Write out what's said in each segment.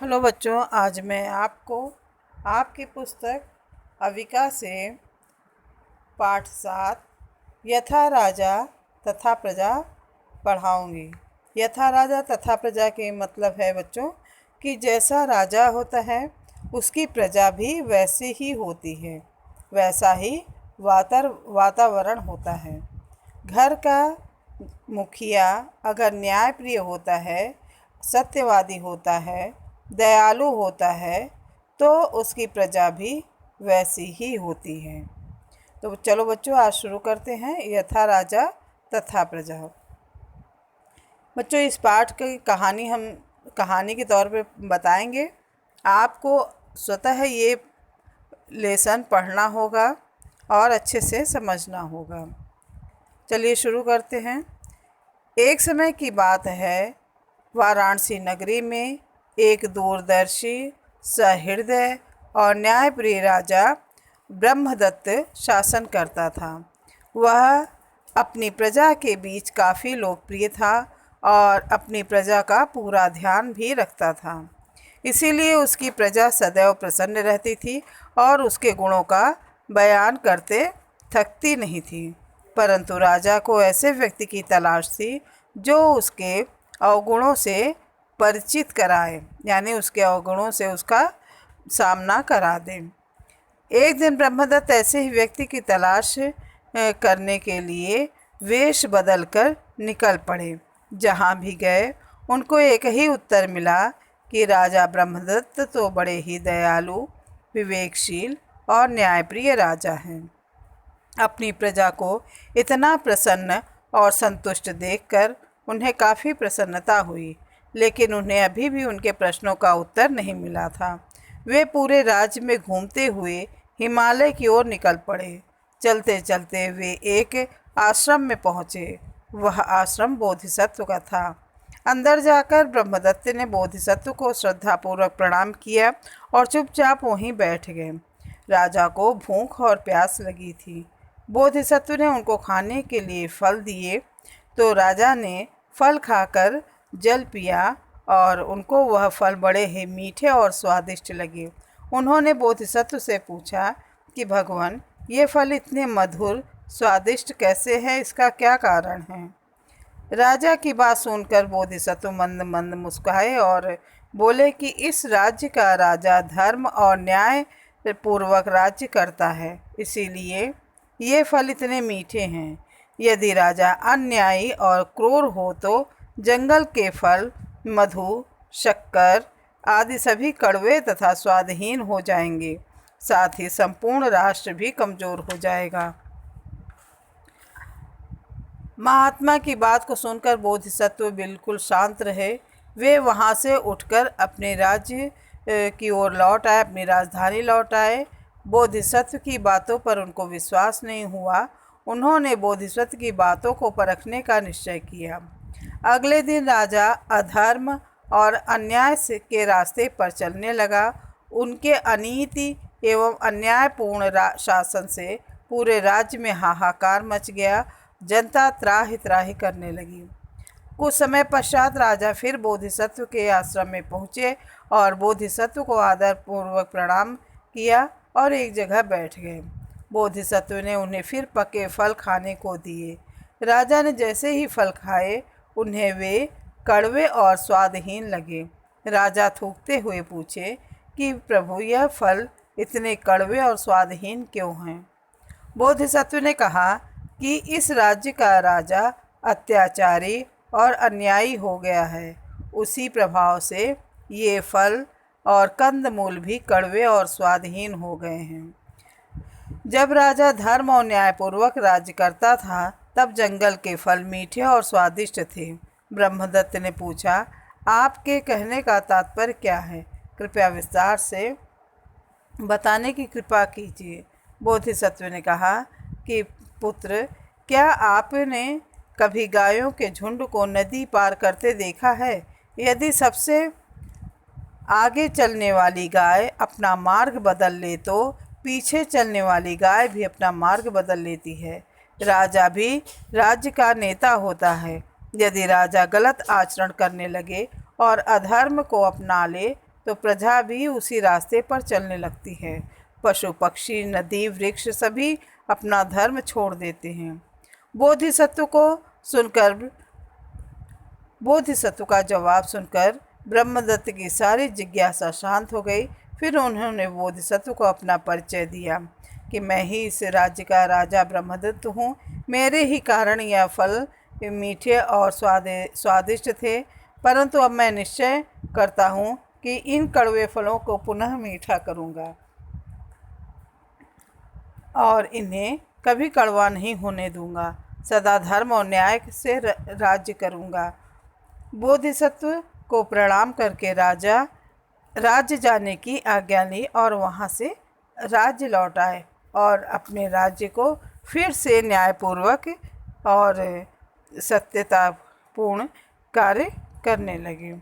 Hello बच्चों, आज मैं आपको आपकी पुस्तक अविका से पाठ 7 यथा राजा तथा प्रजा पढ़ाऊंगी। यथा राजा तथा प्रजा के मतलब है बच्चों कि जैसा राजा होता है उसकी प्रजा भी वैसी ही होती है, वैसा ही वातावरण होता है। घर का मुखिया अगर न्यायप्रिय होता है, सत्यवादी होता है, दयालु होता है तो उसकी प्रजा भी वैसी ही होती है। तो चलो बच्चों, आज शुरू करते हैं यथा राजा तथा प्रजा। बच्चों, इस पाठ की कहानी हम कहानी के तौर पे बताएंगे। आपको स्वतः ये लेसन पढ़ना होगा और अच्छे से समझना होगा। चलिए शुरू करते हैं। एक समय की बात है, वाराणसी नगरी में एक दूरदर्शी, सहृदय और न्यायप्रिय राजा ब्रह्मदत्त शासन करता था। वह अपनी प्रजा के बीच काफ़ी लोकप्रिय था और अपनी प्रजा का पूरा ध्यान भी रखता था। इसीलिए उसकी प्रजा सदैव प्रसन्न रहती थी और उसके गुणों का बयान करते थकती नहीं थी। परंतु राजा को ऐसे व्यक्ति की तलाश थी जो उसके अवगुणों से परिचित कराए, यानी उसके अवगुणों से उसका सामना करा दे। एक दिन ब्रह्मदत्त ऐसे ही व्यक्ति की तलाश करने के लिए वेश बदलकर निकल पड़े। जहाँ भी गए उनको एक ही उत्तर मिला कि राजा ब्रह्मदत्त तो बड़े ही दयालु, विवेकशील और न्यायप्रिय राजा हैं। अपनी प्रजा को इतना प्रसन्न और संतुष्ट देखकर उन्हें काफ़ी प्रसन्नता हुई, लेकिन उन्हें अभी भी उनके प्रश्नों का उत्तर नहीं मिला था। वे पूरे राज्य में घूमते हुए हिमालय की ओर निकल पड़े। चलते चलते वे एक आश्रम में पहुँचे। वह आश्रम बोधिसत्व का था। अंदर जाकर ब्रह्मदत्त ने बोधिसत्व को श्रद्धापूर्वक प्रणाम किया और चुपचाप वहीं बैठ गए। राजा को भूख और प्यास लगी थी। बोधिसत्व ने उनको खाने के लिए फल दिए तो राजा ने फल खाकर जल पिया और उनको वह फल बड़े ही मीठे और स्वादिष्ट लगे। उन्होंने बोधिसत्व से पूछा कि भगवान, ये फल इतने मधुर स्वादिष्ट कैसे हैं, इसका क्या कारण है? राजा की बात सुनकर बोधिसत्व मंद मंद मुस्कुराए और बोले कि इस राज्य का राजा धर्म और न्याय पूर्वक राज्य करता है, इसीलिए ये फल इतने मीठे हैं। यदि राजा अन्यायी और क्रूर हो तो जंगल के फल, मधु, शक्कर आदि सभी कड़वे तथा स्वादहीन हो जाएंगे। साथ ही संपूर्ण राष्ट्र भी कमजोर हो जाएगा। महात्मा की बात को सुनकर बोधिसत्व बिल्कुल शांत रहे। वे वहाँ से उठकर अपने राज्य की ओर लौट आए, अपनी राजधानी लौट आए। बोधिसत्व की बातों पर उनको विश्वास नहीं हुआ। उन्होंने बोधिसत्व की बातों को परखने का निश्चय किया। अगले दिन राजा अधर्म और अन्याय के रास्ते पर चलने लगा। उनके अनीति एवं अन्यायपूर्ण शासन से पूरे राज्य में हाहाकार मच गया। जनता त्राहि त्राहि करने लगी। कुछ समय पश्चात राजा फिर बोधिसत्व के आश्रम में पहुँचे और बोधिसत्व को आदरपूर्वक प्रणाम किया और एक जगह बैठ गए। बोधिसत्व ने उन्हें फिर पके फल खाने को दिए। राजा ने जैसे ही फल खाए उन्हें वे कड़वे और स्वादहीन लगे। राजा थूकते हुए पूछे कि प्रभु, यह फल इतने कड़वे और स्वादहीन क्यों हैं? बोधिसत्व ने कहा कि इस राज्य का राजा अत्याचारी और अन्यायी हो गया है। उसी प्रभाव से ये फल और कंदमूल भी कड़वे और स्वादहीन हो गए हैं। जब राजा धर्म और न्यायपूर्वक राज्य करता था तब जंगल के फल मीठे और स्वादिष्ट थे। ब्रह्मदत्त ने पूछा, आपके कहने का तात्पर्य क्या है? कृपया विस्तार से बताने की कृपा कीजिए। बोधिसत्व ने कहा कि पुत्र, क्या आपने कभी गायों के झुंड को नदी पार करते देखा है? यदि सबसे आगे चलने वाली गाय अपना मार्ग बदल ले तो पीछे चलने वाली गाय भी अपना मार्ग बदल लेती है। राजा भी राज्य का नेता होता है। यदि राजा गलत आचरण करने लगे और अधर्म को अपना ले तो प्रजा भी उसी रास्ते पर चलने लगती है। पशु पक्षी, नदी, वृक्ष सभी अपना धर्म छोड़ देते हैं। बोधिसत्व को सुनकर बोधिसत्व का जवाब सुनकर ब्रह्मदत्त की सारी जिज्ञासा शांत हो गई। फिर उन्होंने बोधिसत्व को अपना परिचय दिया कि मैं ही इस राज्य का राजा ब्रह्मदत्त हूँ। मेरे ही कारण यह फल मीठे और स्वादिष्ट थे, परंतु अब मैं निश्चय करता हूँ कि इन कड़वे फलों को पुनः मीठा करूँगा और इन्हें कभी कड़वा नहीं होने दूंगा। सदा धर्म और न्याय से राज्य करूँगा। बोधिसत्व को प्रणाम करके राजा राज्य जाने की आज्ञा ली और वहाँ से राज्य लौट आए और अपने राज्य को फिर से न्यायपूर्वक और सत्यतापूर्ण कार्य करने लगे।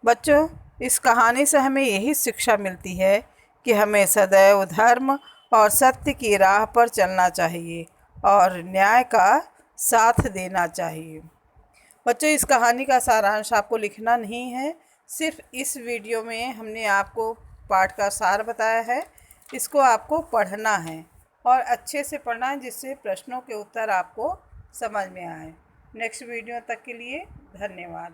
बच्चों, इस कहानी से हमें यही शिक्षा मिलती है कि हमें सदैव धर्म और सत्य की राह पर चलना चाहिए और न्याय का साथ देना चाहिए। बच्चों, इस कहानी का सारांश आपको लिखना नहीं है, सिर्फ इस वीडियो में हमने आपको पाठ का सार बताया है। इसको आपको पढ़ना है और अच्छे से पढ़ना है, जिससे प्रश्नों के उत्तर आपको समझ में आए। नेक्स्ट वीडियो तक के लिए धन्यवाद।